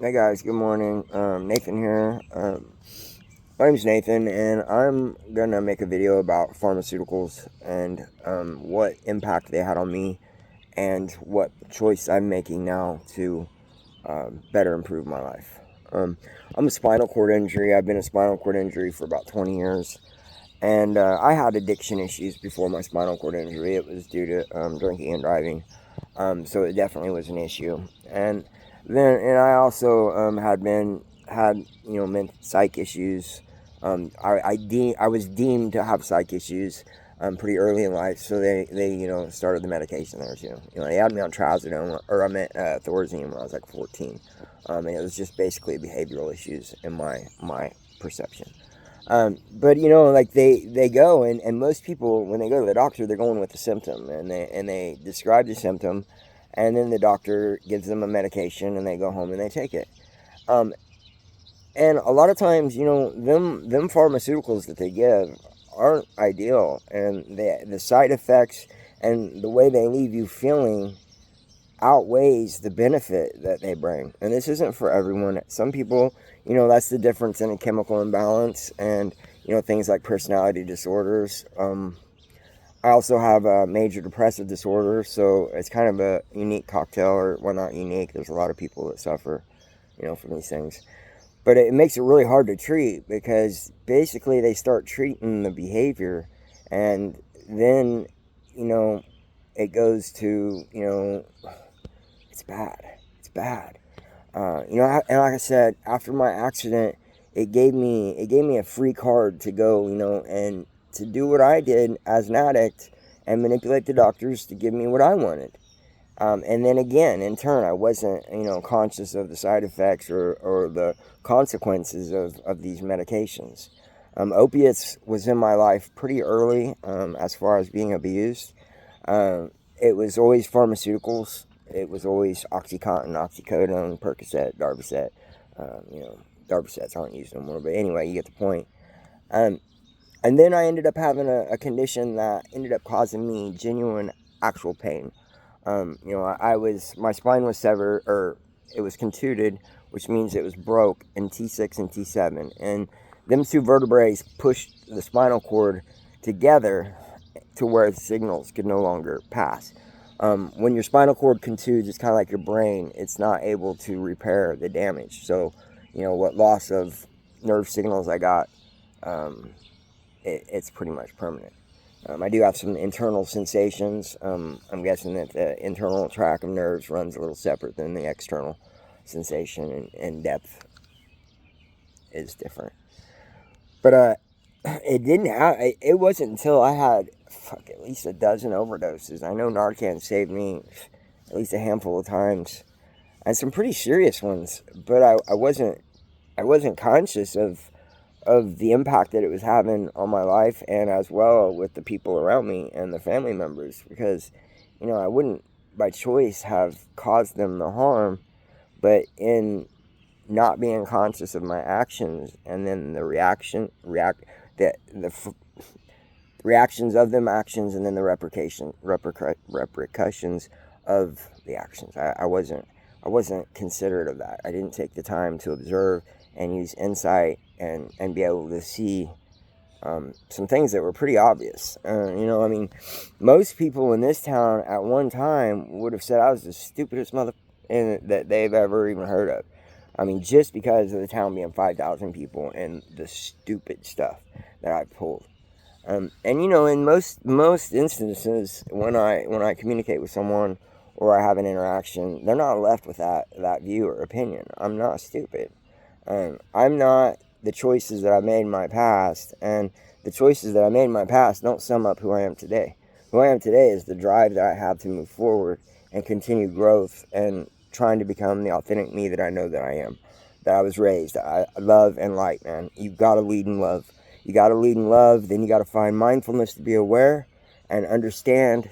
Hey guys, good morning. Nathan here. My name's Nathan, and I'm gonna make a video about pharmaceuticals and what impact they had on me, and what choice I'm making now to better improve my life. I'm a spinal cord injury. I've been a spinal cord injury for about 20 years, and I had addiction issues before my spinal cord injury. It was due to drinking and driving, so it definitely was an issue. And I also had psych issues. I was deemed to have psych issues pretty early in life, so they started the medication there too. They had me on trazodone, or I meant Thorazine, when I was like 14, and it was just basically behavioral issues in my perception. But like they go, and most people, when they go to the doctor, they're going with the symptom, and they describe the symptom, and then the doctor gives them a medication, and they go home and they take it. Um, and a lot of times, them pharmaceuticals that they give aren't ideal, and the side effects and the way they leave you feeling outweighs the benefit that they bring. And this isn't for everyone. Some people, that's the difference in a chemical imbalance, and things like personality disorders. I also have a major depressive disorder, so it's kind of a unique cocktail, or well, not unique. There's a lot of people that suffer, from these things. But it makes it really hard to treat, because basically they start treating the behavior, and then, you know, it goes to, it's bad. It's bad. And like I said, after my accident, it gave me a free card to go, and to do what I did as an addict, and manipulate the doctors to give me what I wanted. And then again, in turn, I wasn't, conscious of the side effects, or the consequences of these medications. Opiates was in my life pretty early, as far as being abused. It was always pharmaceuticals. It was always OxyContin, oxycodone, Percocet, Darvocet. You know, Darvocets aren't used no more, but anyway, you get the point. Um, and then I ended up having a condition that ended up causing me genuine, actual pain. My spine was severed, or it was contuted, which means it was broke in T6 and T7. And them two vertebrae pushed the spinal cord together to where the signals could no longer pass. When your spinal cord contudes, it's kind of like your brain. It's not able to repair the damage. So, what loss of nerve signals I got, it's pretty much permanent. I do have some internal sensations. I'm guessing that the internal tract of nerves runs a little separate than the external sensation, and depth is different. But it didn't have. It wasn't until I had at least a dozen overdoses. I know Narcan saved me at least a handful of times, and some pretty serious ones. But I wasn't conscious of the impact that it was having on my life, and as well with the people around me and the family members, because I wouldn't by choice have caused them the harm, but in not being conscious of my actions, and then the reactions of them actions, and then the repercussions of the actions. I wasn't considerate of that. I didn't take the time to observe and use insight, and be able to see some things that were pretty obvious. Most people in this town at one time would have said I was the stupidest mother that they've ever even heard of. Just because of the town being 5,000 people and the stupid stuff that I pulled. And in most instances, when I communicate with someone, or I have an interaction, they're not left with that view or opinion. I'm not stupid. I'm not the choices that I made in my past, and the choices that I made in my past don't sum up who I am today. Who I am today is the drive that I have to move forward and continue growth, and trying to become the authentic me that I know that I am, that I was raised. I love and light, man. You gotta lead in love. You gotta lead in love, then you gotta find mindfulness to be aware and understand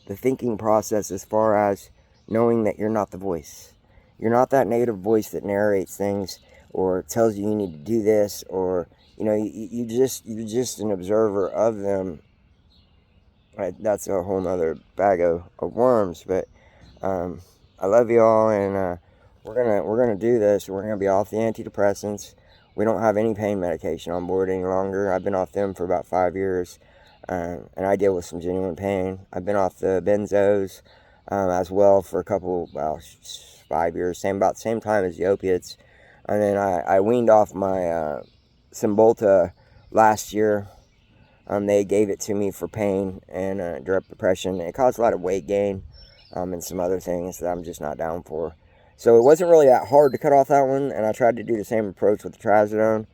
the thinking process, as far as knowing that you're not the voice. You're not that negative voice that narrates things, or tells you need to do this, or you're just an observer of them. Right? That's a whole nother bag of worms. But I love y'all, and we're gonna do this. We're gonna be off the antidepressants. We don't have any pain medication on board any longer. I've been off them for about 5 years, and I deal with some genuine pain. I've been off the benzos as well for a couple, well, 5 years, about the same time as the opiates. And then I weaned off my Cymbalta last year. They gave it to me for pain and direct depression. It caused a lot of weight gain and some other things that I'm just not down for. So it wasn't really that hard to cut off that one, and I tried to do the same approach with the trazodone,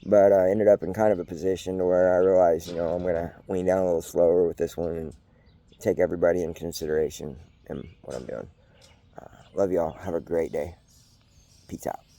but I ended up in kind of a position to where I realized, I'm going to wean down a little slower with this one and take everybody in consideration in what I'm doing. Love y'all. Have a great day. Peace out.